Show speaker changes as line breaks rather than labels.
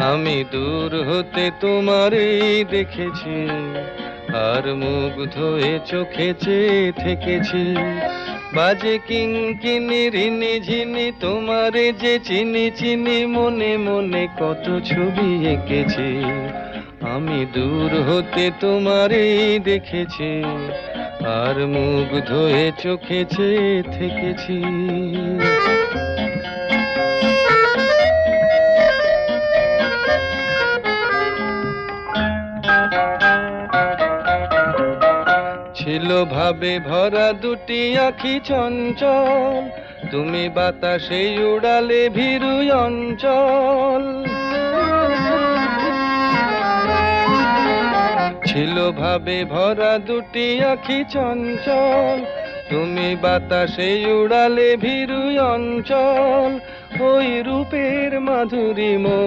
আমি দূর হতে তোমারই দেখেছি, আর মুগ্ধ হয়ে চোখে চেয়ে থেকেছি। বাজে কিঙ্কিনি রিনি ঝিনি তোমারে যে চিনি চিনি, মনে মনে কত ছবি এঁকেছি। আমি দূর হতে তোমারই দেখেছি, আর মুগ্ধ হয়ে চোখে চেয়ে থেকেছি। ছিল ভাবে ভরা দুটি আঁখি চঞ্চল, তুমি বাতাসে উড়ালে ভীরু অঞ্চল। ছিল ভাবে ভরা দুটি আঁখি চঞ্চল, তুমি বাতাসে উড়ালে ভীরু অঞ্চল। ওই রূপের মাধুরী